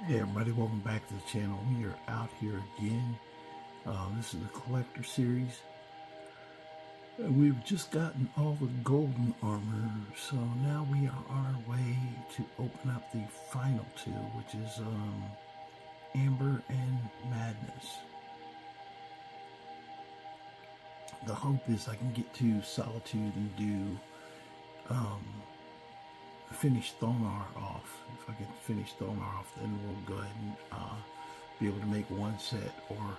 Hey everybody, welcome back to the channel. We are out here again. This is the collector series. We've just gotten all the golden armor, so now we are on our way to open up the final two, which is Amber and Madness. The hope is I can get to Solitude and do finish Thoron off. If I can finish Thoron off, then we'll go ahead and be able to make one set, or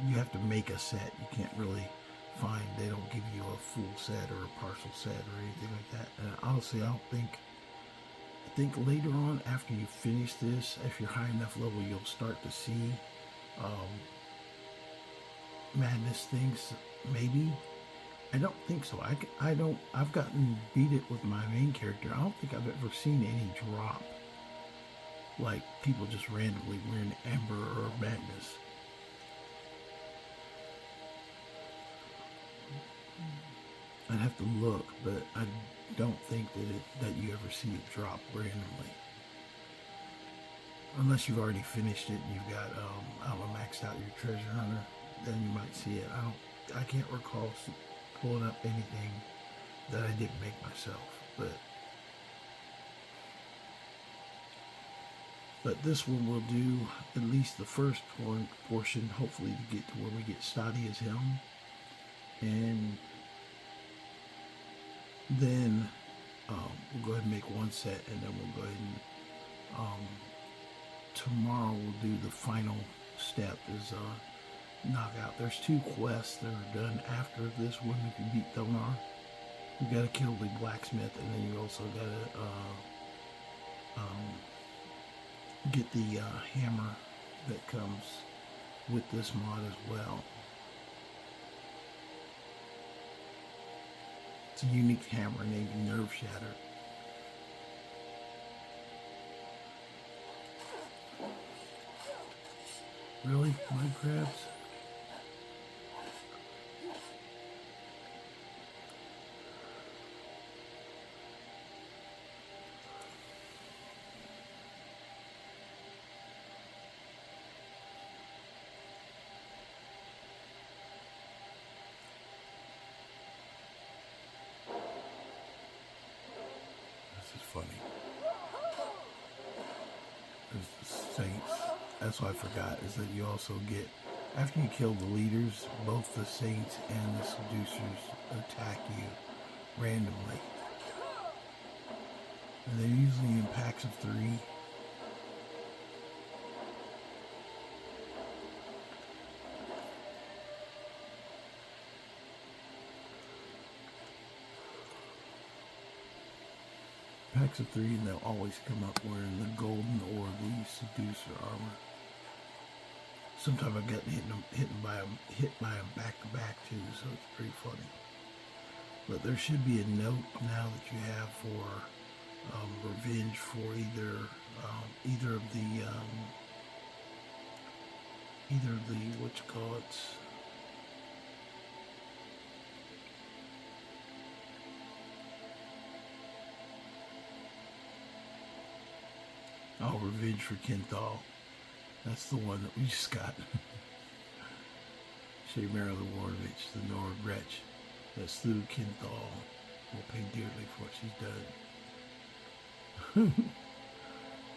you have to make a set. You can't really find, they don't give you a full set or a partial set or anything like that. And honestly, I think later on, after you finish this, if you're high enough level, you'll start to see Madness things, maybe. I don't think so. I've gotten beat it with my main character. I don't think I've ever seen any drop. Like people just randomly wearing Amber or Madness. I'd have to look, but I don't think that you ever see it drop randomly. Unless you've already finished it and you've got, I don't know, maxed out your treasure hunter, then you might see it. I can't recall pulling up anything that I didn't make myself, but this one will do at least the first portion, hopefully to get to where we get Staada's helm, and then we'll go ahead and make one set, and then we'll go ahead and tomorrow we'll do the final step is knockout. There's two quests that are done after this one. If you beat Thoron, you gotta kill the blacksmith, and then you also gotta get the hammer that comes with this mod as well. It's a unique hammer named Nerve Shatter. Really? Mud crabs? This is funny. There's the saints. That's what I forgot, is that you also get, after you kill the leaders, both the saints and the seducers attack you randomly. And they're usually in packs of 3. Packs of 3, and they'll always come up wearing the golden or the seducer armor. Sometimes I've gotten hit by them back to back too, so it's pretty funny. But there should be a note now that you have for revenge for either of the what you call it. Oh, revenge for Kenthal. That's the one that we just got. Sheogorath the Warwitch, the Nord wretch that slew Kenthal, will pay dearly for what she's done.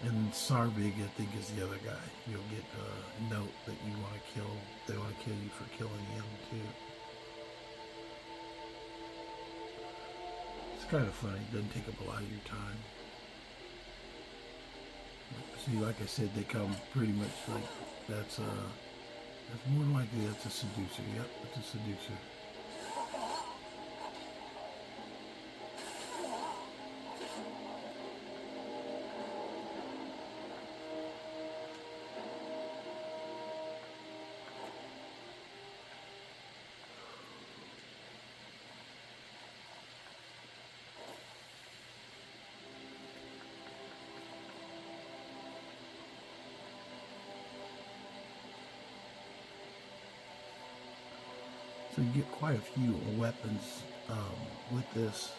And Sarvig, I think, is the other guy. You'll get a note that you want to kill. They want to kill you for killing him too. It's kind of funny. It doesn't take up a lot of your time. See, like I said, they come pretty much like that's more than likely that's a seducer. Yep, it's a seducer. So you get quite a few weapons with this.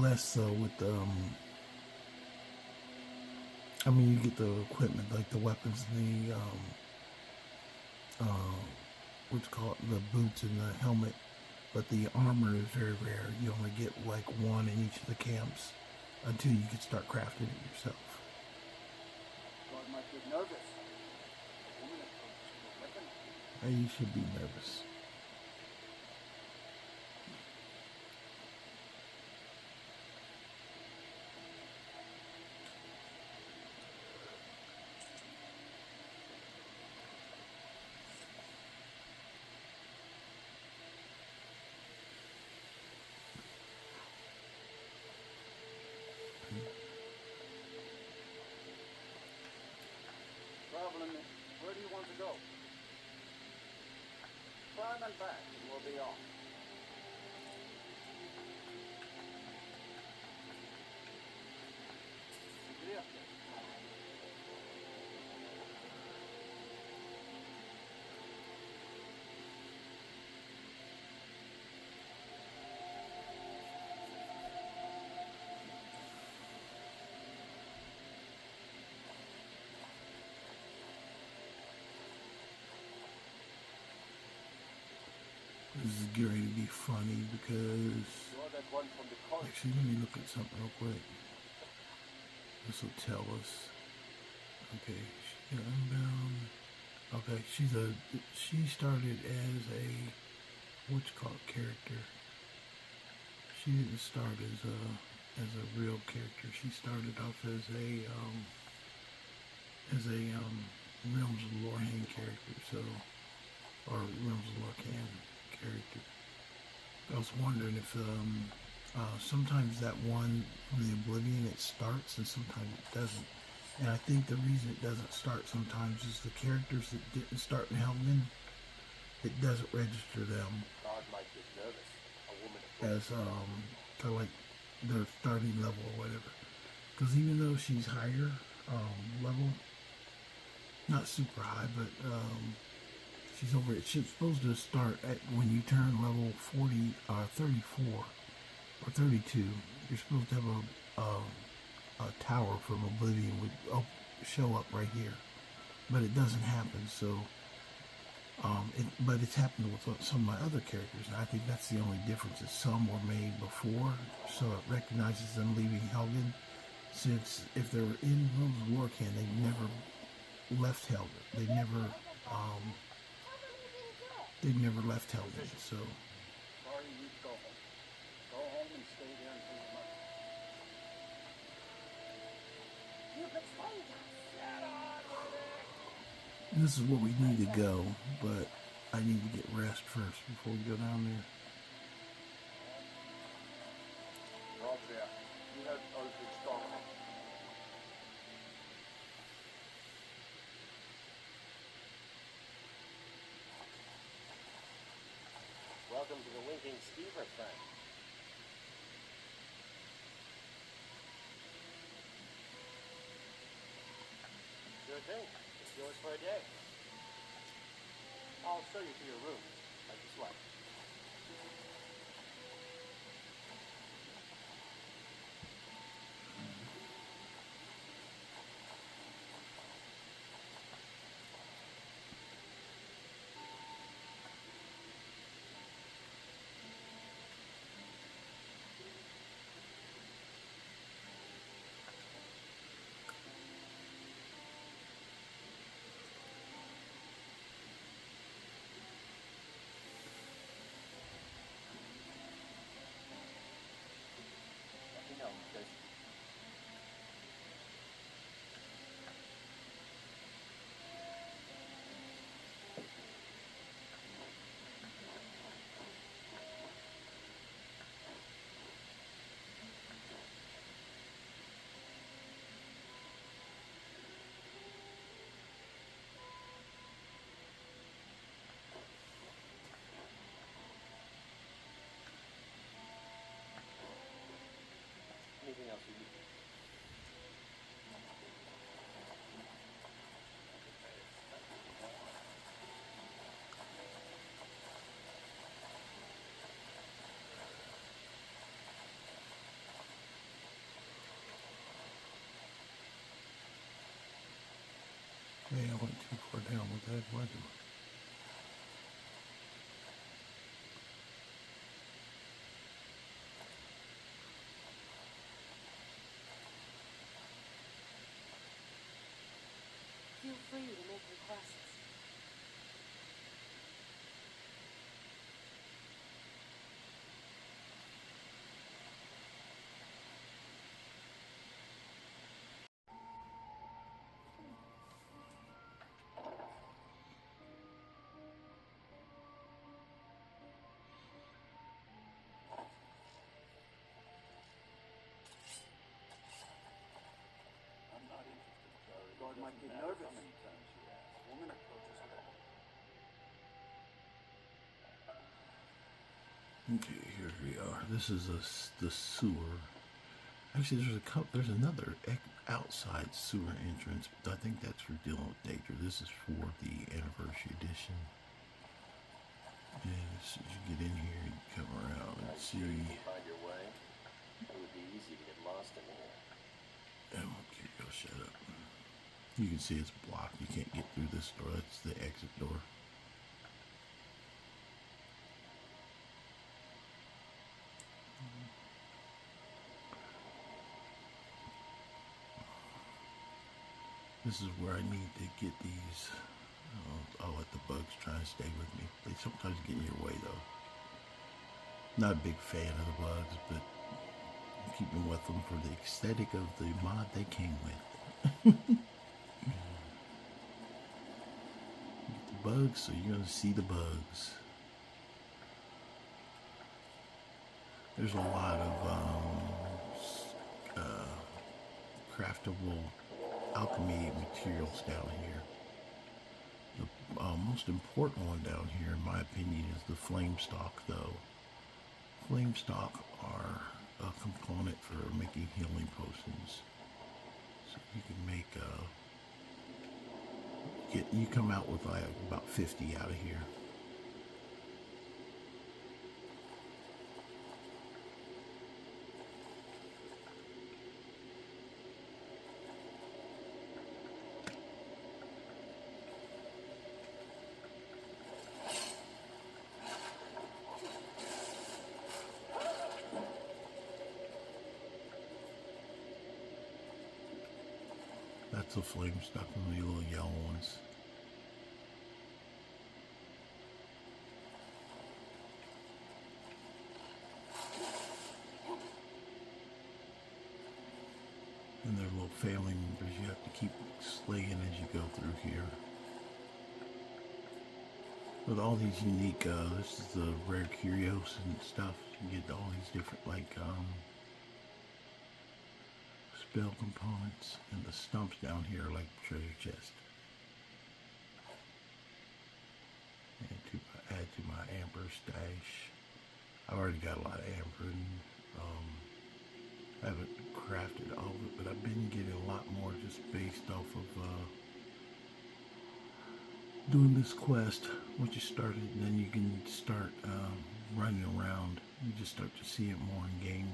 less so with the, I mean, you get the equipment, like the weapons, and the, what's called, the boots and the helmet, but the armor is very rare. You only get like one in each of the camps until you can start crafting it yourself. God might get nervous. You should be nervous. Traveling, where do you want to go? Climb and back, and we'll be off. Yeah. This is getting ready to be funny because, You're that one from the coast. actually, let me look at something real quick. This will tell us. Okay, she got unbound. Okay, she started as a, what's called character. She didn't start as a real character. She started off as a Realms of Lorraine character, so, or Realms of Lorcan character. I was wondering if sometimes that one from the Oblivion, it starts and sometimes it doesn't. And I think the reason it doesn't start sometimes is the characters that didn't start in Helgen, it doesn't register them God might get nervous. A woman as kind of like their starting level or whatever. Because even though she's higher level, not super high, but she's over it. She's supposed to start at when you turn level 34 or 32. You're supposed to have a tower from Oblivion would show up right here, but it doesn't happen. So, but it's happened with some of my other characters, and I think that's the only difference. Is some were made before, so it recognizes them leaving Helgen. Since if they were in Realms of Lorcan, they never left Helgen. They never left Helgen. So. Sorry, you go home. Go home and stay there until your mother. You betrayed us. Get on with it. This is where we need to go, but I need to get rest first before we go down there. Roger. You have open strong. Welcome to the Winking Skeever, friend. Sure thing. It's yours for a day. I'll show you to your room. Like this one. might get nervous. Okay, here we are. This is the sewer. Actually, there's another outside sewer entrance, but I think that's for dealing with danger. This is for the anniversary edition. And as soon as you get in here, you come around and see. Find your way. It would be easy to get lost in here. Oh, here you go. Shut up. You can see it's blocked. You can't get through this door. That's the exit door. This is where I need to get these. I'll let the bugs try and stay with me. They sometimes get in your way, though. Not a big fan of the bugs, but I'm keeping with them for the aesthetic of the mod they came with. Get the bugs, so you're going to see the bugs. There's a lot of craftable alchemy materials down here. The most important one down here, in my opinion, is the flame stock, though. Flame stock are a component for making healing potions. So you can make you come out with like about 50 out of here. That's the flame stock, one of the little yellow ones. And their little family members you have to keep slaying as you go through here. With all these unique, this is the rare curios and stuff. You get all these different, like, spell components, and the stumps down here are like treasure chest. Add to my amber stash. I've already got a lot of amber, and I haven't crafted all of it, but I've been getting a lot more just based off of doing this quest. Once you start it, then you can start running around. You just start to see it more in game.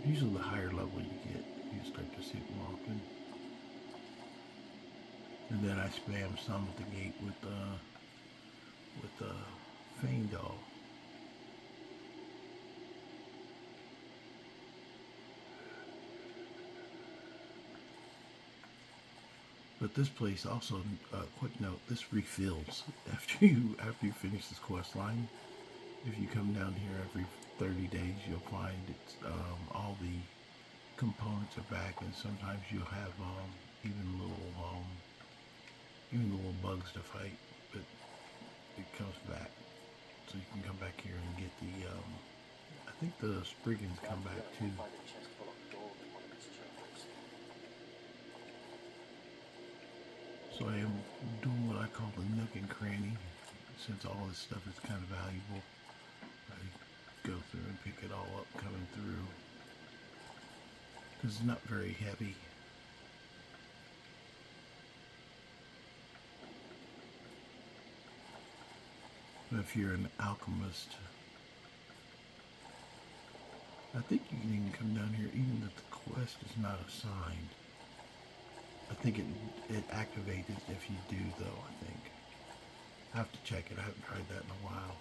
Usually the higher level you get, you start to see it more often. And then I spam some at the gate with Fane Doll. But this place also, quick note, this refills after you finish this quest line. If you come down here every 30 days, you'll find it's all the components are back, and sometimes you'll have even little bugs to fight, but it comes back. So you can come back here and get the I think the Spriggans come back too. So I am doing what I call the nook and cranny. Since all this stuff is kind of valuable, I go through and pick it all up coming through. Because it's not very heavy. But if you're an alchemist, I think you can even come down here even if the quest is not assigned. I think it activates it if you do, though, I think. I have to check it. I haven't tried that in a while.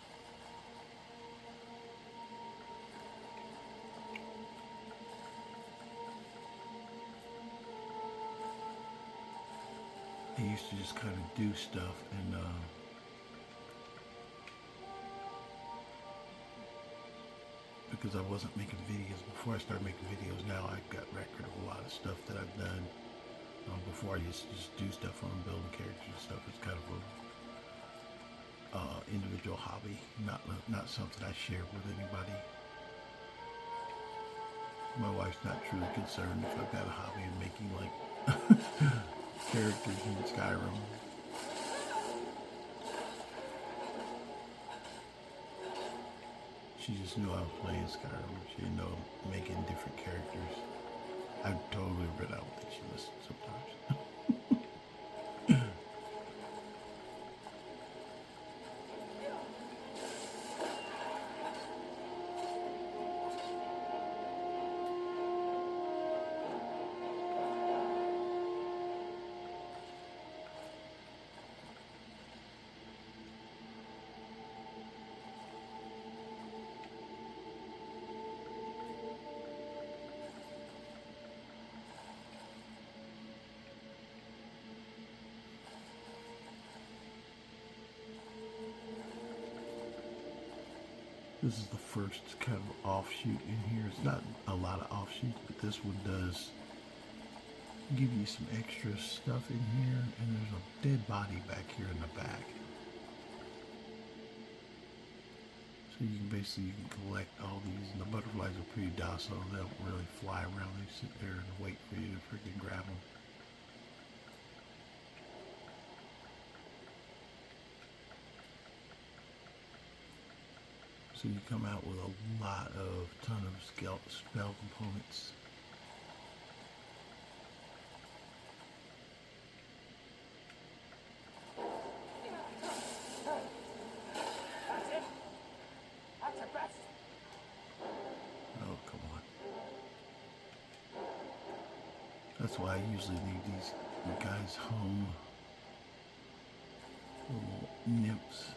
I used to just kind of do stuff and because I wasn't making videos. Before I started making videos, now I've got record of a lot of stuff that I've done. Before I used to just do stuff on building characters and stuff. It's kind of a individual hobby, not something I share with anybody. My wife's not truly concerned if I've got a hobby of making like characters in Skyrim. She just knew I was playing Skyrim. She didn't know making different characters. I totally read out what she listened sometimes. This is the first kind of offshoot in here. It's not a lot of offshoots, but this one does give you some extra stuff in here. And there's a dead body back here in the back. So you can basically collect all these, and the butterflies are pretty docile. They don't really fly around. They sit there and wait for you to freaking grab them. So you come out with a ton of spell components. That's it. That's the best. Oh, come on. That's why I usually leave these guys home. Little nymphs.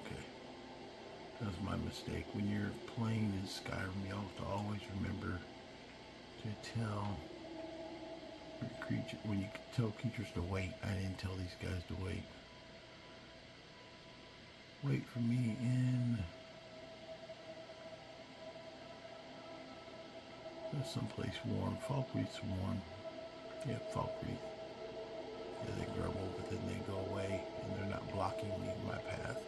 Okay. That was my mistake. When you're playing in Skyrim, you have to always remember to tell your creature, when you tell creatures to wait. I didn't tell these guys to wait. Wait for me in. There's someplace warm. Falkreath's warm. Yeah, Falkreath. Yeah, they grumble, but then they go away, and they're not blocking me in my path.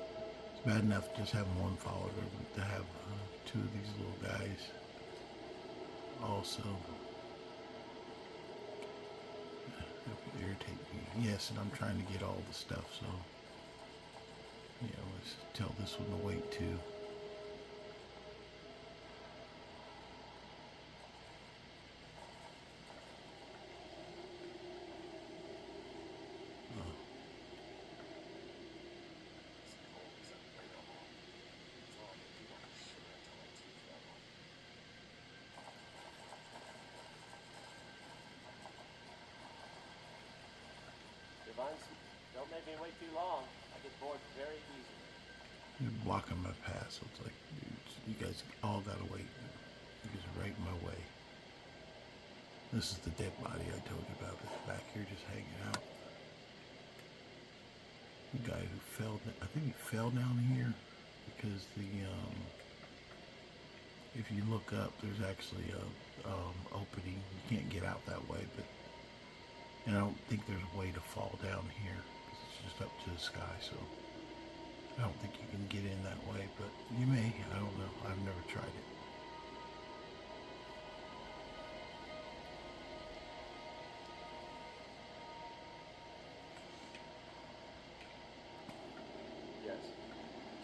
It's bad enough just having one follower, but to have two of these little guys also. That would irritate me. Yes, and I'm trying to get all the stuff, so yeah, let's tell this one to wait too. Don't make me wait too long. I get bored very easily. You're blocking my path, so it's like, dudes, you guys all gotta wait. You guys are right in my way. This is the dead body I told you about. It's back here just hanging out. The guy who fell, I think he fell down here because the, if you look up, there's actually a opening. You can't get out that way, but, and I don't think there's a way to fall down here because it's just up to the sky, so I don't think you can get in that way, but you may. I don't know. I've never tried it. Yes.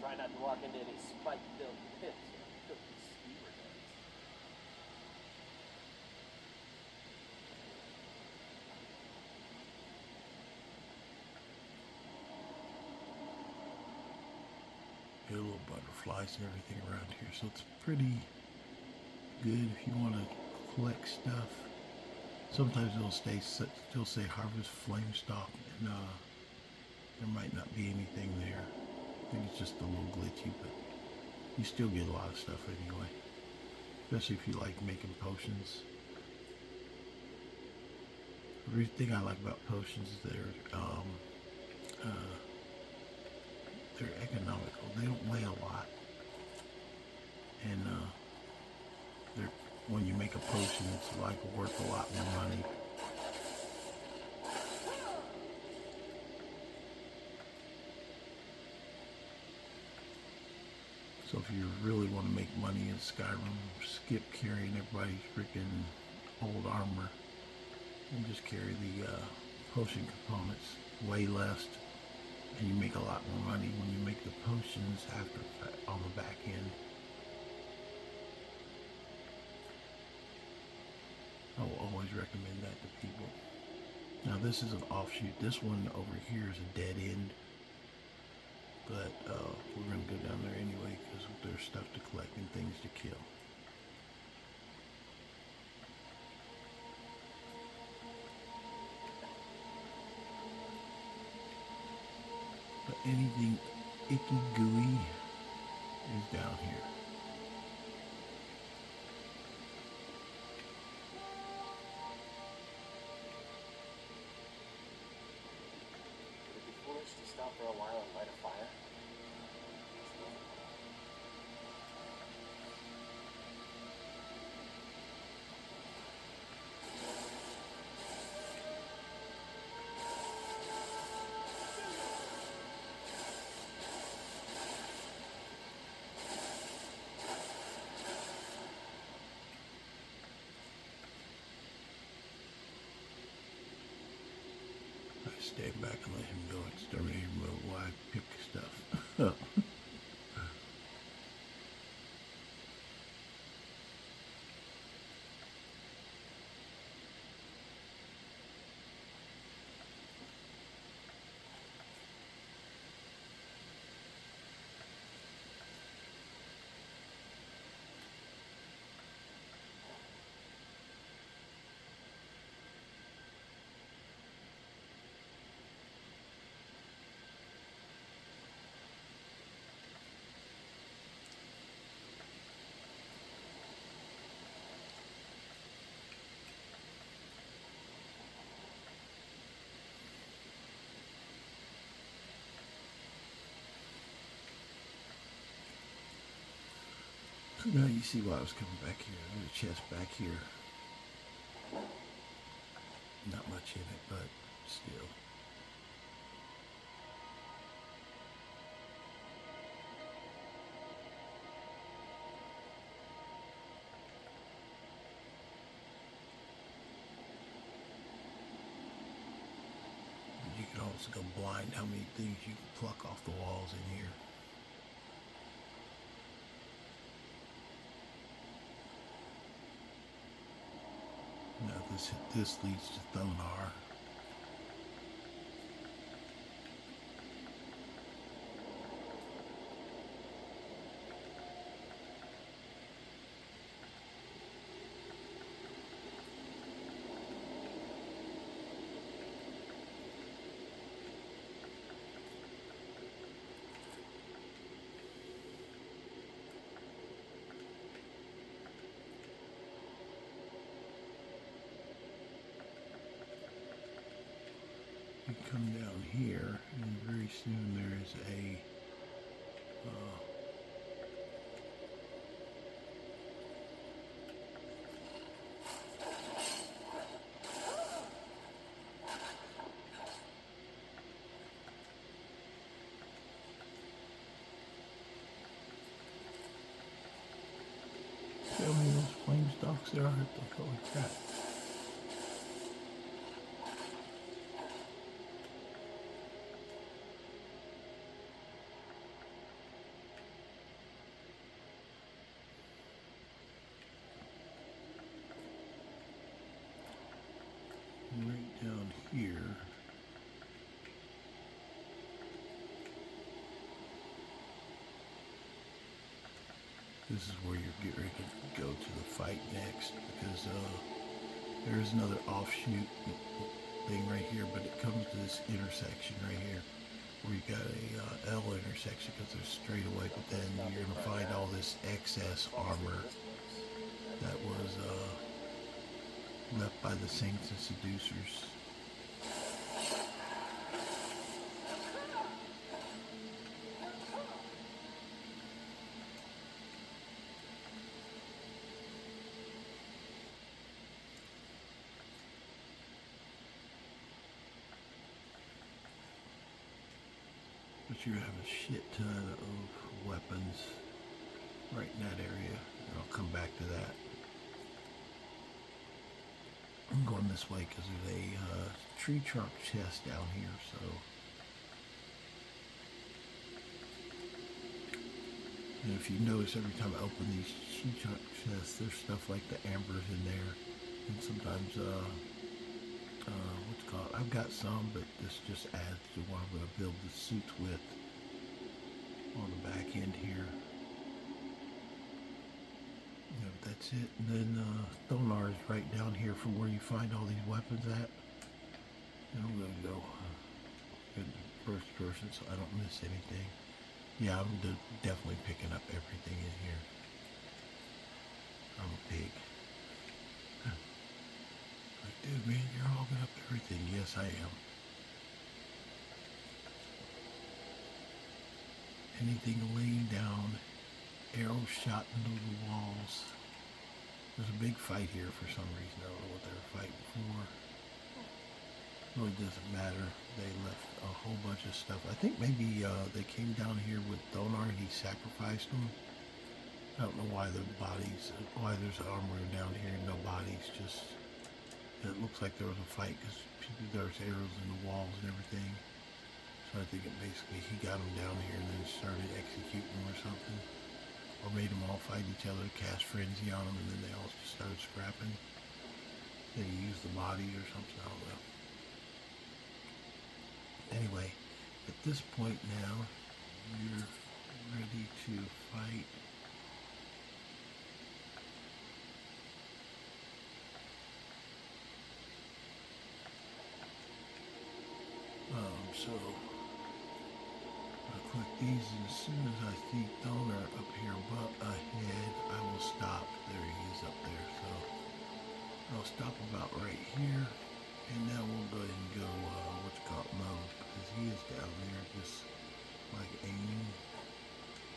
Try not to walk into any spike-filled pits or filthy steamer guns. There are little butterflies and everything around here, so it's pretty good if you want to collect stuff. Sometimes it'll still say harvest flame stalk, and there might not be anything there. I think it's just a little glitchy, but you still get a lot of stuff anyway, especially if you like making potions. The thing I like about potions is they're economical. They don't weigh a lot, and when you make a potion, it's like worth a lot more money. So if you really want to make money in Skyrim, skip carrying everybody's freaking old armor and just carry the potion components, way less, and you make a lot more money when you make the potions after on the back end. I will always recommend that to people. Now this is an offshoot. This one over here is a dead end, but we're going to go down there anyway because there's stuff to collect and things to kill. But anything icky gooey is down here. Would it be foolish to stop for a while and light a fire? Stand back and let him go exterminator mode while I pick stuff up. So now you see why I was coming back here. There's a chest back here. Not much in it, but still. You can also go blind how many things you can pluck off the walls in here. Now this leads to Thoron. You come down here, and very soon there is a see how many of those flame stalks there are? Holy crap. Right down here, this is where you're getting ready to go to the fight next, because there is another offshoot thing right here, but it comes to this intersection right here where you got a L intersection because there's straightaway, but then you're going to find all this excess armor that was left by the saints and seducers. But you have a shit ton of weapons right in that area. And I'll come back to that. I'm going this way because there's a tree trunk chest down here, so. And if you notice, every time I open these tree trunk chests, there's stuff like the ambers in there. And sometimes, what's it called? I've got some, but this just adds to what I'm going to build the suits with on the back end here. Yeah, that's it. And then Thoron is right down here from where you find all these weapons at. And I'm going to go in first person so I don't miss anything. Yeah, I'm definitely picking up everything in here. I'm a pig. Like, dude, man, you're hogging up everything. Yes, I am. Anything laying down, arrows shot into the walls. There's a big fight here for some reason. I don't know what they were fighting for. Really doesn't matter. They left a whole bunch of stuff. I think maybe they came down here with Thoron and he sacrificed them. I don't know why why there's armor down here and no bodies. Just, it looks like there was a fight because there's arrows in the walls and everything. So I think it basically, he got them down here and then started executing them or something. Or made them all fight each other, cast frenzy on them, and then they all just started scrapping. Then he used the bodies or something, I don't know. Anyway, at this point now, you're ready to fight. So I'll click these, and as soon as I see Thoron up here but ahead, I will stop. There he is up there. So I'll stop about right here. And now we'll go ahead and go, what's it called, mode, because he is down there just like aiming.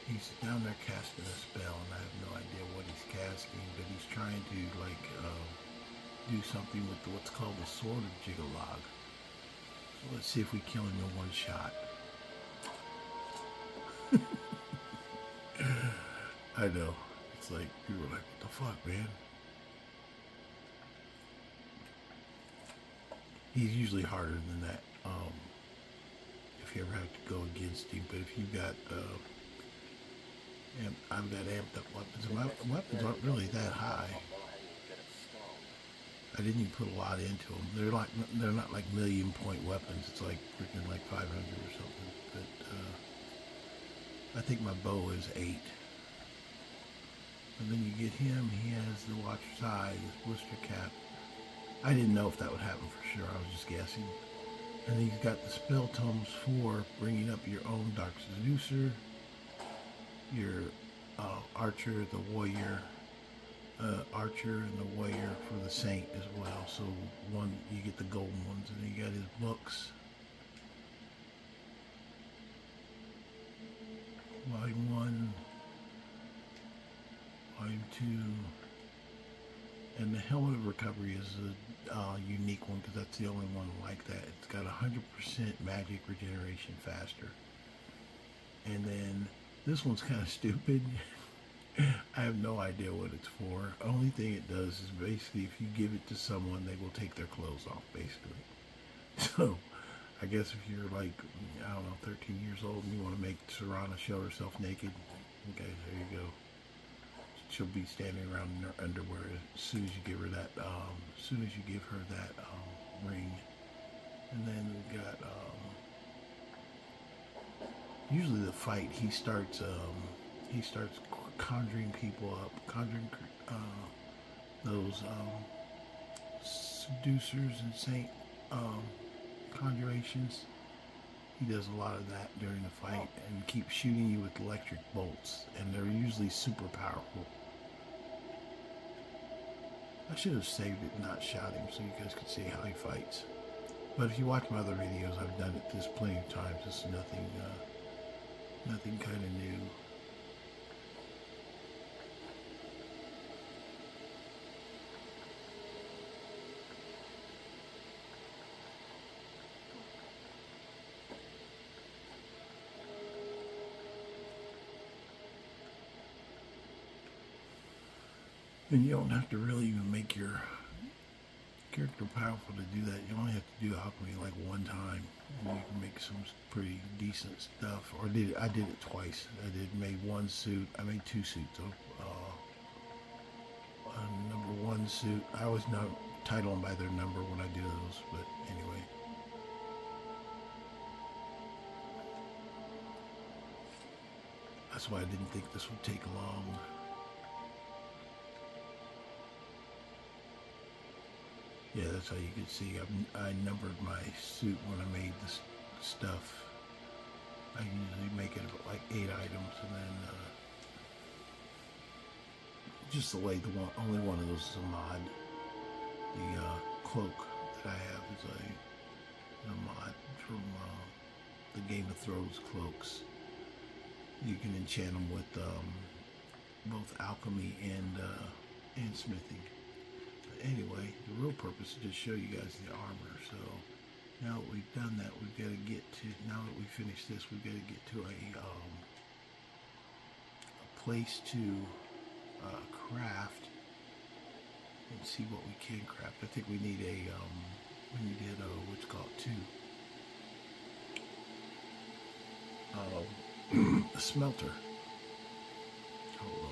He's down there casting a spell, and I have no idea what he's casting, but he's trying to, like, do something with what's called the Sword of Jyggalag. So let's see if we kill him in one shot. I know. It's like, people are like, what the fuck, man? He's usually harder than that, if you ever have to go against him. But if you've got, I've got amped up weapons. My weapons aren't really that high. I didn't even put a lot into them. They're not like million point weapons. It's like freaking like 500 or something. But I think my bow is 8. And then you get him. He has the Watcher's Eye, his blister cap. I didn't know if that would happen for sure. I was just guessing. And then he's got the spell tomes for bringing up your own Dark Seducer, your Archer, the Warrior, Archer and the Warrior for the Saint as well. So one, you get the golden ones, and then you got his books. Volume 1, Volume 2. And the Helmet of Recovery is a unique one because that's the only one like that. It's got 100% magic regeneration faster. And then this one's kind of stupid. I have no idea what it's for. Only thing it does is basically if you give it to someone, they will take their clothes off, basically. So I guess if you're like, I don't know, 13 years old and you want to make Serana show herself naked, okay, there you go. She'll be standing around in her underwear as soon as you give her that, ring. And then we've got, usually the fight, he starts conjuring people up, conjuring, those, seducers and saint, conjurations. He does a lot of that during the fight and keeps shooting you with electric bolts, and they're usually super powerful. I should have saved it and not shot him so you guys could see how he fights. But if you watch my other videos, I've done it this plenty of times. This is nothing kind of new. And you don't have to really even make your character powerful to do that. You only have to do alchemy like one time, and you can make some pretty decent stuff. Or I did it twice. Made one suit. I made two suits. Number one suit. I always title them by their number when I do those. But anyway. That's why I didn't think this would take long. Yeah, that's how you can see. I numbered my suit when I made this stuff. I usually make it like 8 items, and then just the way only one of those is a mod. The cloak that I have is a mod from the Game of Thrones cloaks. You can enchant them with both alchemy and smithing. Anyway, the real purpose is to show you guys the armor. So now that we've done that, we've got to get to, now that we finished this, we've got to get to a place to craft and see what we can craft. I think we need what's called a smelter. Hold on.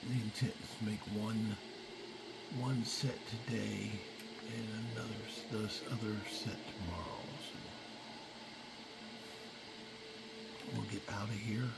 The intent is to make one set today and this other set tomorrow. So we'll get out of here.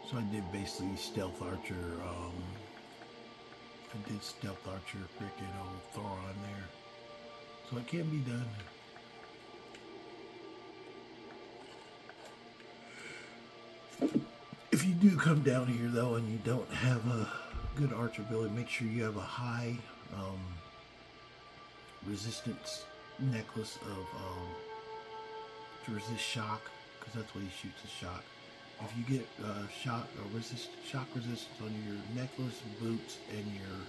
So I did basically stealth archer, I did stealth archer freaking old Thoron there. So it can be done. If you do come down here though and you don't have a good archer ability, make sure you have a high resistance necklace of to resist shock, because that's what he shoots, a shock. If you get shock resistance on your necklace, boots, and your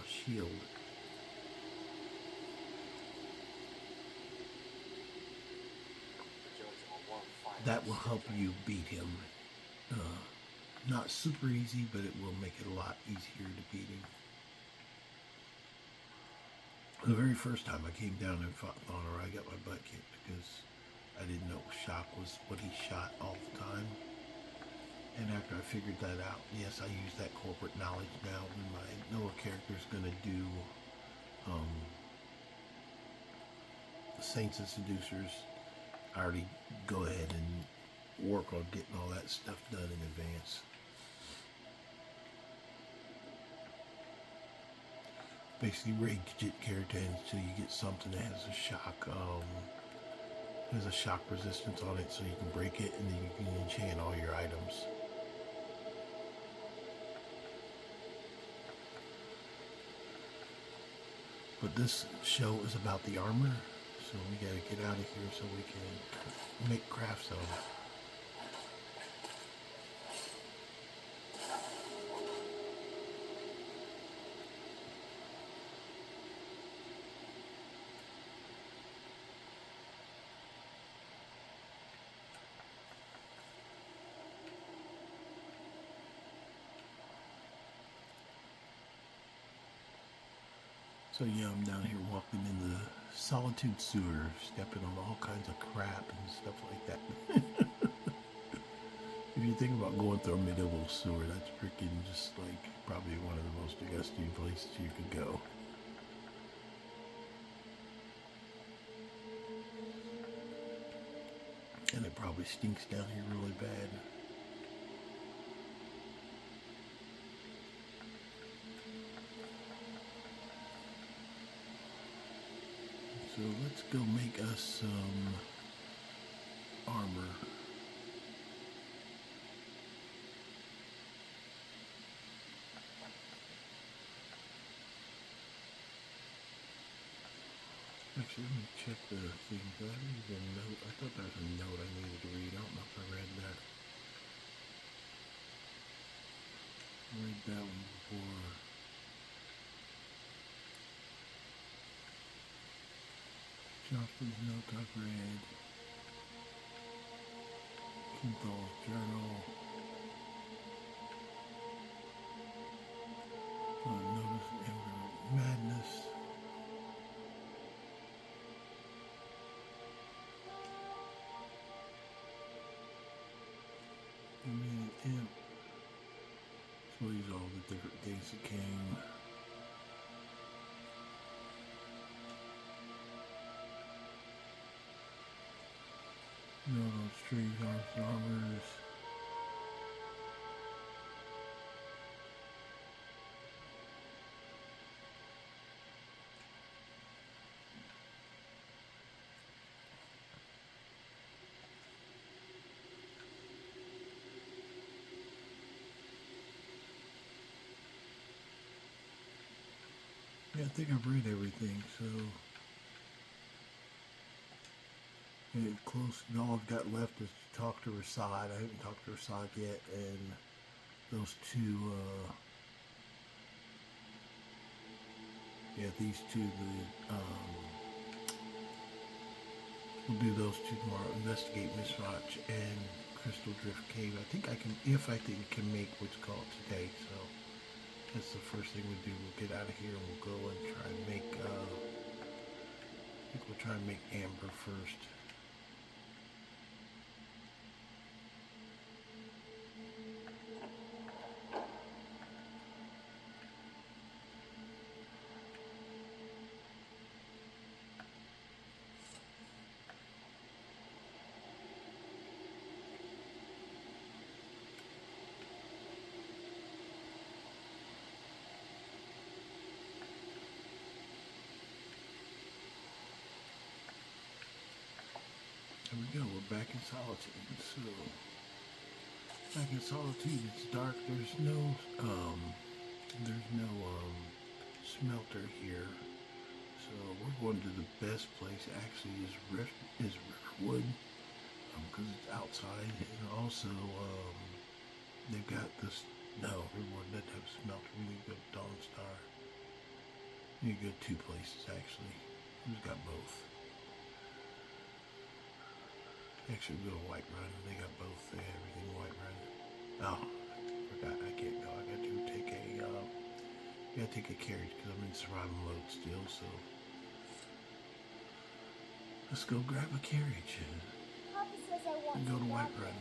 shield, that will help you beat him. Not super easy, but it will make it a lot easier to beat him. The very first time I came down and fought Thoron, I got my butt kicked because I didn't know shock was what he shot all the time. And after I figured that out, yes, I use that corporate knowledge now when my Noah character is going to do Saints and Seducers. I already go ahead and work on getting all that stuff done in advance. Basically, rage character until you get something that has a shock resistance on it, so you can break it, and then you can enchant all your items. But this show is about the armor, so we gotta get out of here so we can make crafts of it. So yeah, I'm down here walking in the Solitude Sewer, stepping on all kinds of crap and stuff like that. If you think about going through a medieval sewer, that's freaking just like probably one of the most disgusting places you could go. And it probably stinks down here really bad. So let's go make us some armor. Actually, let me check the thing. I didn't even note. I thought there was a note I needed to read. I don't know if I read that. I read that one before. Johnston's note I've read. Kenthal's journal. Notice Amber Madness. Imp. So these are all the different things that came. Those trees, arms, and armors. Yeah, I think I've read everything, so close. All I've got left is to talk to Rasad. I haven't talked to Rasad yet, and those two, these two, we'll do those two tomorrow. Investigate Misrach and Crystal Drift Cave. I think I can make what's called today, so that's the first thing we do. We'll get out of here and we'll go and try and make, I think we'll try and make Amber first. There we go, we're back in Solitude. So, back in Solitude, it's dark, there's no smelter here. So we're going to the best place actually is Riverwood, because it's outside, and also, they've got this, no, Riverwood doesn't have a smelter. We need to go to Dawnstar. We need to go to two places actually. Who's got both? Actually, we'll go to Whiterun. They got both. They got everything Whiterun. Oh, I forgot. I can't go. I got to take a carriage because I'm in survival mode still. So let's go grab a carriage Papa says I want and go to to Whiterun.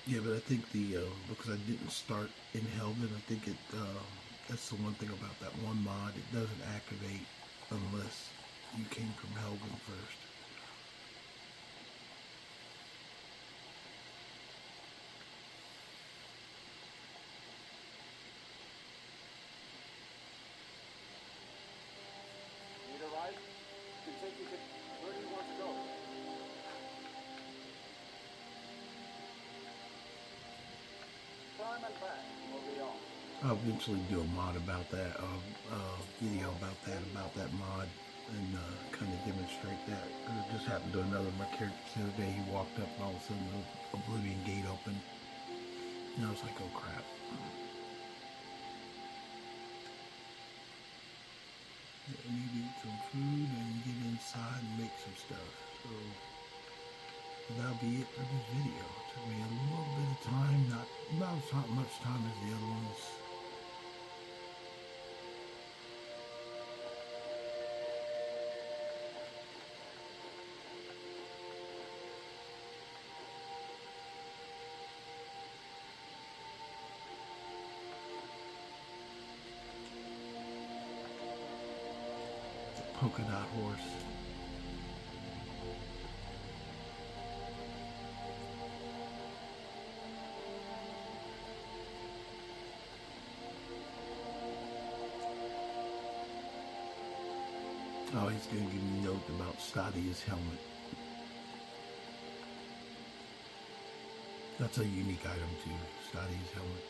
Yeah, but I think because I didn't start in Helgen, I think that's the one thing about that one mod. It doesn't activate unless you came from Helgen first. Need a ride? You can take you to... Where do you want to go? Climb and back. We'll be on. I'll eventually do a mod about that, video about that mod, and kind of demonstrate that. It just happened to another of my characters the other day. He walked up and all of a sudden the Oblivion gate opened. And I was like, oh crap. Yeah, I need to eat some food and get inside and make some stuff. So that'll be it for this video. It took me a little bit of time, not much time as the other ones. polka dot horse. Oh, he's going to give me a note about Staada's helmet. That's a unique item too, Staada's helmet.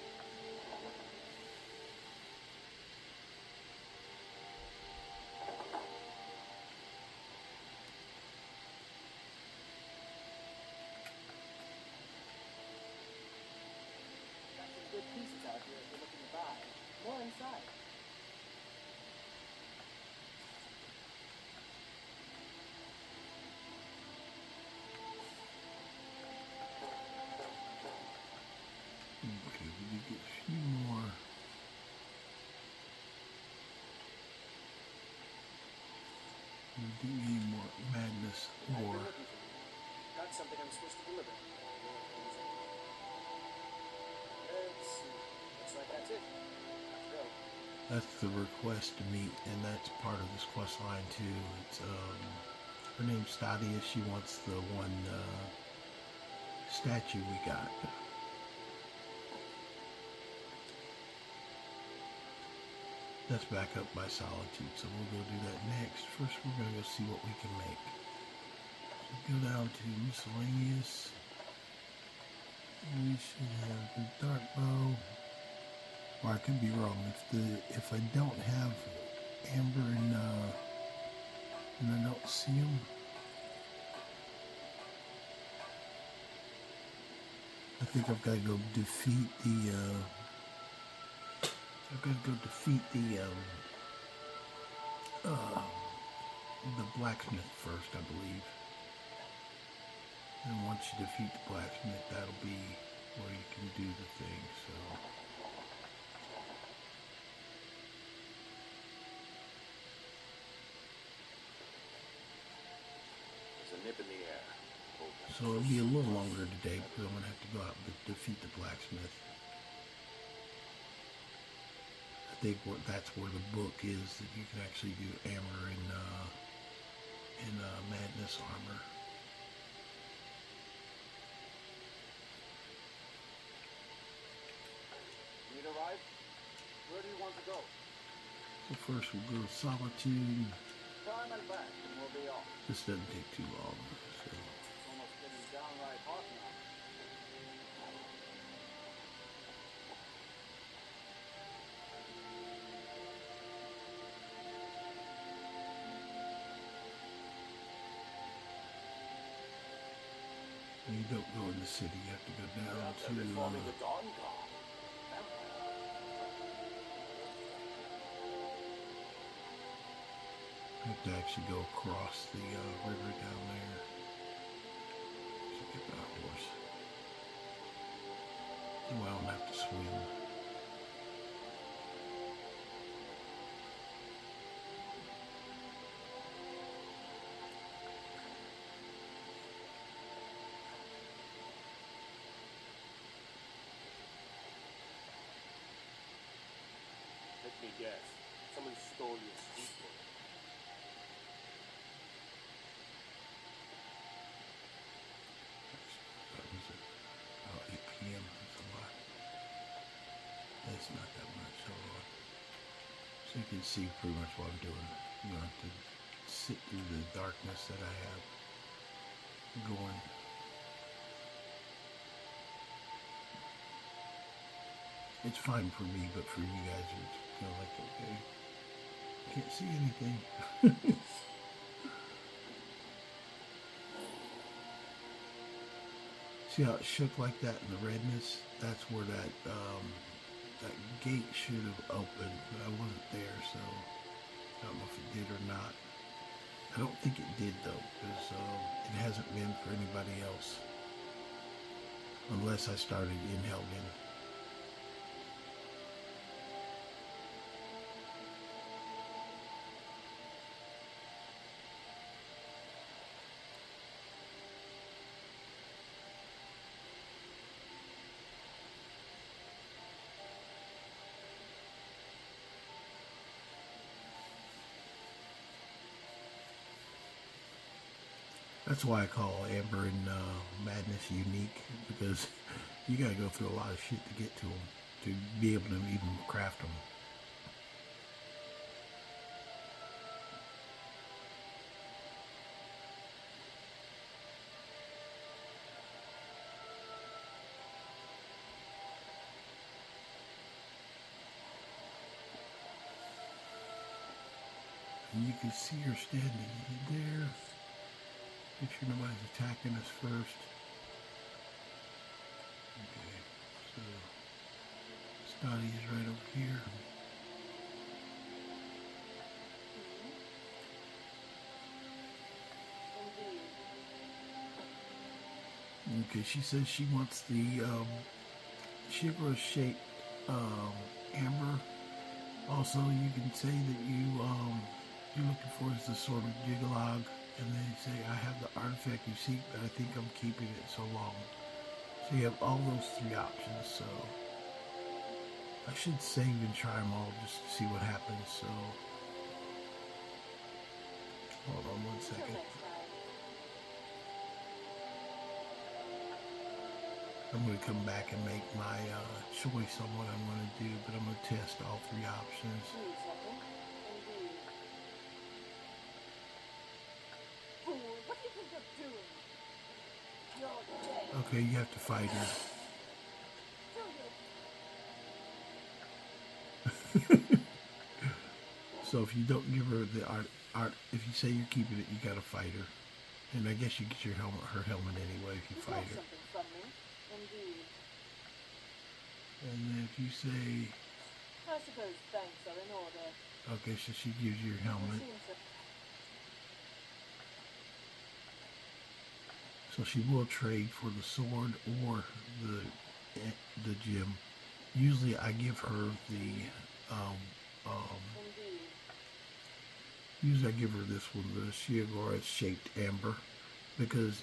Got some good pieces out here if you're looking to buy. More inside. Okay, we need to get a few more. We do need more madness I've ore. been looking for you. Got something I'm supposed to deliver. Let's see. Looks like that's it. Let's go. That's the request to meet, and that's part of this quest line too. It's her name's Staada. She wants the one statue we got. That's back up by Solitude, so we'll go do that next. First, we're going to go see what we can make. So go down to miscellaneous. We should have the dark bow. Or I could be wrong. If I don't have amber and I don't see them, I think I've got to go defeat the. I've got to go defeat the blacksmith first, I believe. And once you defeat the blacksmith, that'll be where you can do the thing. So. There's a nip in the air. So it'll be a little longer today because I'm going to have to go out and defeat the blacksmith. I think that's where the book is, that you can actually do armor and madness armor. Need a ride? Where do you want to go? So first we'll go to Solitude. Climb and back, and we'll be off. This doesn't take too long. So. It's almost getting downright hot now. And you don't go in the city, you have to go down to Reforming the Dawn Guard. you have to actually go across the river down there to get that horse. Well, I don't have to swim. Let me guess. Someone stole your street book. That was at about 8 p.m. That's a lot. That's not that much. So you can see pretty much what I'm doing. You don't have to sit through the darkness that I have going. It's fine for me, but for you guys, it's kind of like, okay, can't see anything. See how it shook like that in the redness? That's where that that gate should have opened, but I wasn't there, so I don't know if it did or not. I don't think it did though, because it hasn't been for anybody else, unless I started in Helgen. That's why I call Amber and Madness unique, because you gotta go through a lot of shit to get to them, to be able to even craft them. And you can see her standing there. Make sure nobody's attacking us first. Okay, so Staada's right over here. Okay, she says she wants the Sheogorath-Shaped Amber. Also, you can say that you're looking for is the Sword of Jyggalag, and then say I have the artifact you seek, but I think I'm keeping it so long. So you have all those three options. So I should save and try them all just to see what happens. So hold on one second. I'm going to come back and make my choice on what I'm going to do, but I'm going to test all three options. What do you think you're doing? You're dead. Okay, you have to fight her. So if you don't give her the art, if you say you're keeping it, you got to fight her. And I guess you get her helmet anyway if you fight her. And then if you say, I suppose thanks are in order. okay, so she gives you your helmet. So she will trade for the sword or the gem. Usually I give her the usually I give her this one, the Sheogorath-Shaped Amber, because,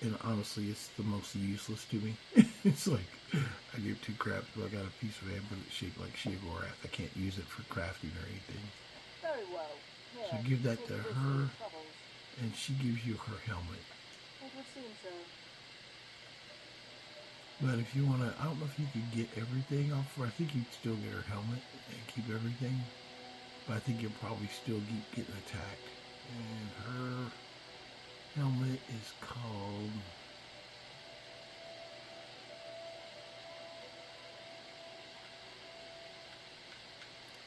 and honestly, it's the most useless to me. It's like, I give two craps, but I got a piece of amber that's shaped like Sheogorath. I can't use it for crafting or anything. Very well. Here, So give that to take this her, and troubles. and she gives you her helmet. It would seem so. But if you want to, I don't know if you could get everything off her. I think you'd still get her helmet and keep everything. But I think you'll probably still keep getting attacked. And her helmet is called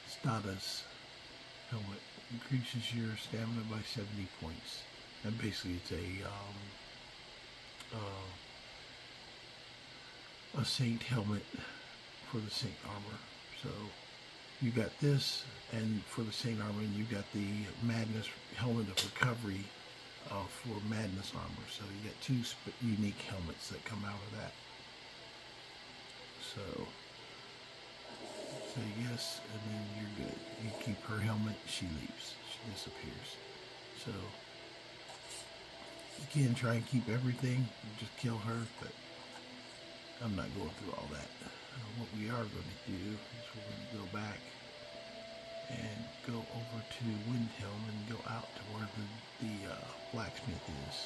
Staada's helmet. Increases your stamina by 70 points. And basically it's a saint helmet for the saint armor. So you got this, and for the saint armor, and you got the madness helmet of recovery for madness armor. So you got two unique helmets that come out of that. So say yes, and then you're good. You keep her helmet, she leaves. She disappears. So you can try and keep everything, just kill her, but I'm not going through all that. What we are going to do is we're going to go back and go over to Windhelm and go out to where the blacksmith is.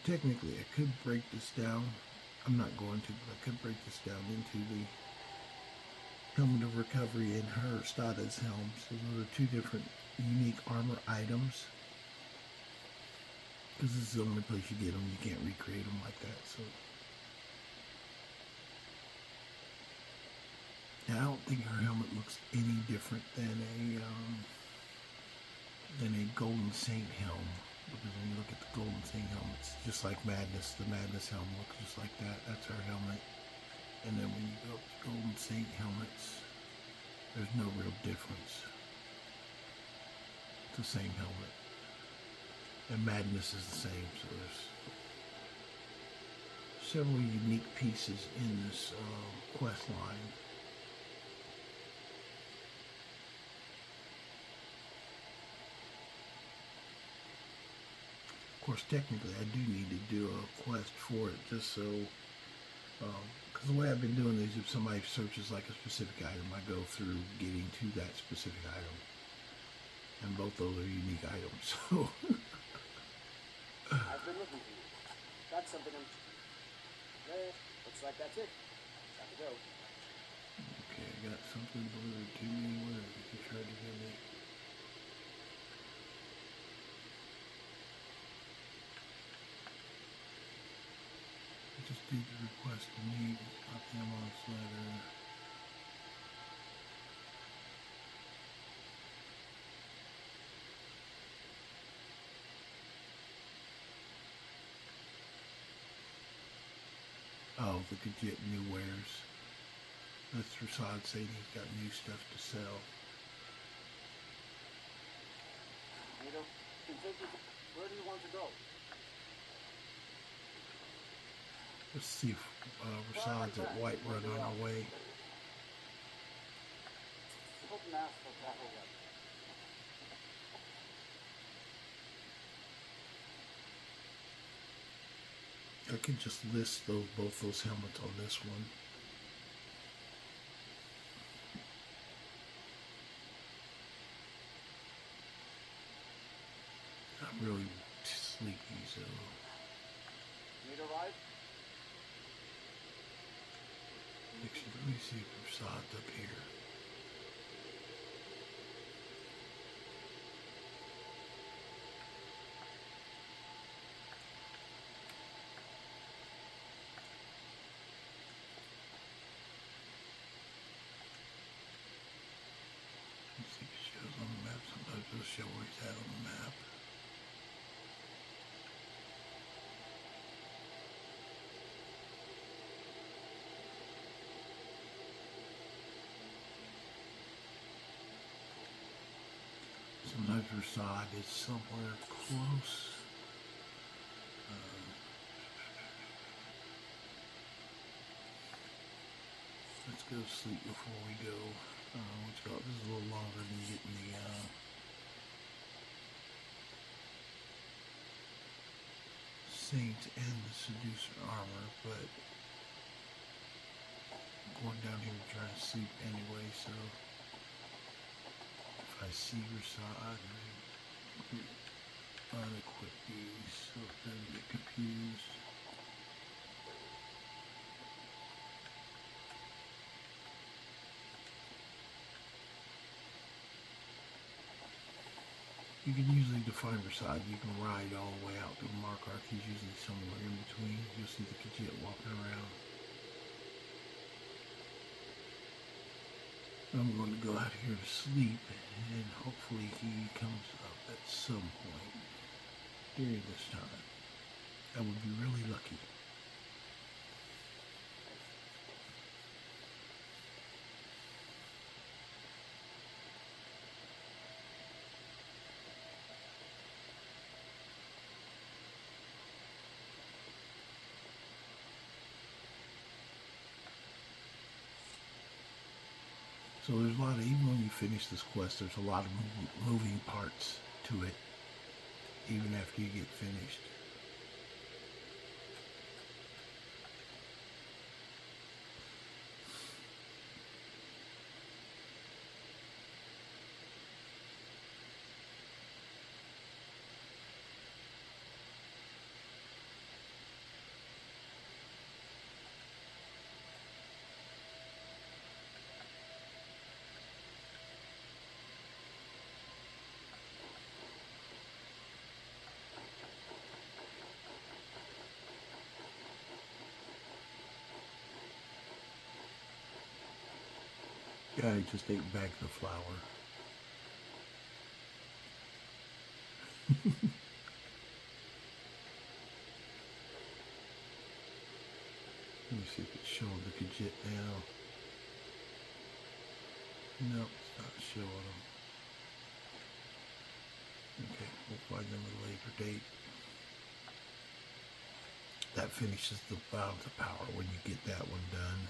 Technically, I could break this down. I'm not going to, but I could break this down into the helmet of recovery and her Staada's helm. So those are two different unique armor items. Because this is the only place you get them. You can't recreate them like that. So now, I don't think her helmet looks any different than a Golden Saint helm. Because when you look at the Golden Saint helmet, it's just like Madness. The Madness helmet looks just like that. That's her helmet. And then when you go to Golden Saint helmets, there's no real difference. It's the same helmet. And Madness is the same. So several unique pieces in this quest line. Of course, technically, I do need to do a quest for it, just so, because the way I've been doing these, if somebody searches like a specific item, I go through getting to that specific item. And both those are unique items, so. I've been looking for you. Got something I'm... Well, looks like that's it. Time to go. Okay, I got something delivered to me. What is it you tried to give me? I just did the request to meet. Got the MLS letter. Oh, the Khajiit new wares. That's Rasad saying he's got new stuff to sell. You know, where do you want to go? Let's see if Rasad's at Whiterun on our way. Open ask for battle weapons. I can just list both those helmets on this one. I'm really sleepy, so. Need a ride? Actually, let me see if Rasad's up here. Let's see if it shows on the map. Sometimes it'll show where he's at on the map. Sometimes Rasad is somewhere close. Let's go sleep before we go. This is a little longer than getting the Saint and the Seducer armor, but I'm going down here to try to sleep anyway, so if I see Rasad, I unequip these so it doesn't get confused. You can usually define Rasad. You can ride all the way out to Markarth. He's usually somewhere in between. You'll see the Khajiit walking around. I'm going to go out here to sleep, and hopefully he comes up at some point during this time. I would be really lucky. So there's a lot of, even when you finish this quest, there's a lot of moving parts to it, even after you get finished. Guy just ate back the flower. Let me see if it's showing the Khajiit now. No, it's not showing them. Okay, we'll find them at a later date. that finishes the Bound to Power when you get that one done.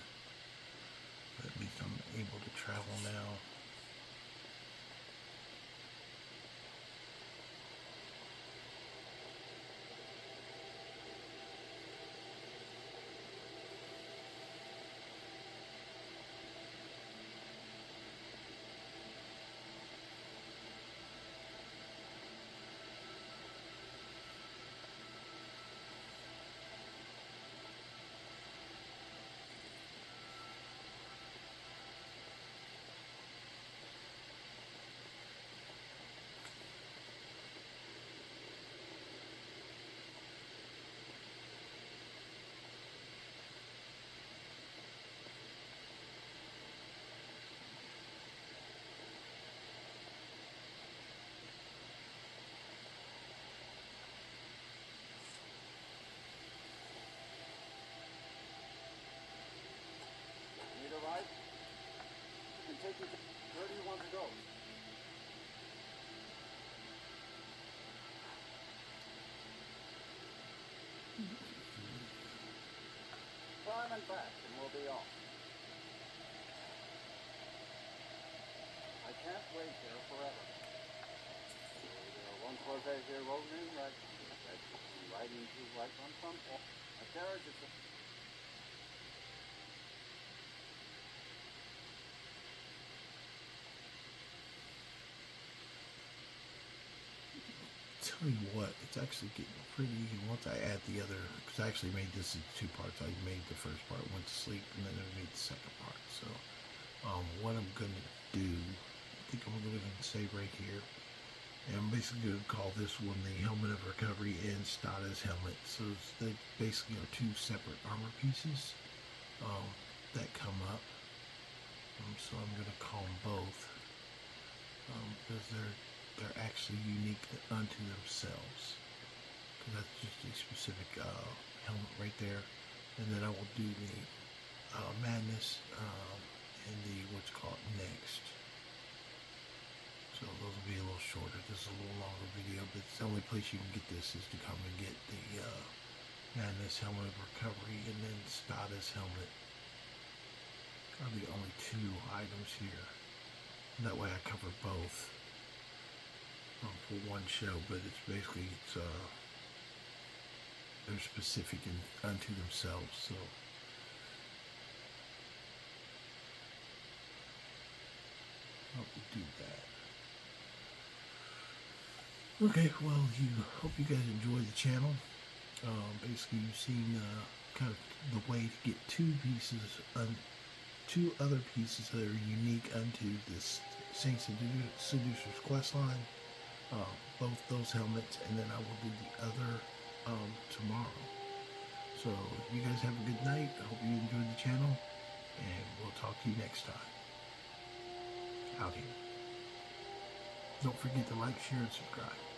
But at least I'm able to travel now. Need a ride? You can take me to... Where do you want to go? Climb and back, and we'll be off. I can't wait here forever. Once was a here rolling in, right into right on some a carriage is a... Tell you what, it's actually getting pretty easy once I add the other, because I actually made this in 2 parts. I made the first part, went to sleep, and then I made the second part. So what I'm going to do, I think I'm going to go ahead and save right here. And I'm basically going to call this one the Helmet of Recovery and Staada's Helmet. So they basically are 2 separate armor pieces that come up. So I'm going to call them both because they're actually unique unto themselves. Because that's just a specific helmet right there. And then I will do the Madness and the what's called Next. So those will be a little shorter. This is a little longer video, but it's the only place you can get this is to come and get the Madness Helmet of Recovery and then Staada's Helmet. Are the only 2 items here. And that way I cover both for one show, but it's basically they're specific unto themselves. So I'll do that. Okay, well, hope you guys enjoyed the channel. Basically, you've seen kind of the way to get 2 pieces, 2 other pieces that are unique unto this Saint Seducer's quest line. Both those helmets, and then I will do the other tomorrow. So, you guys have a good night. I hope you enjoyed the channel, and we'll talk to you next time. Out here. Don't forget to like, share, and subscribe.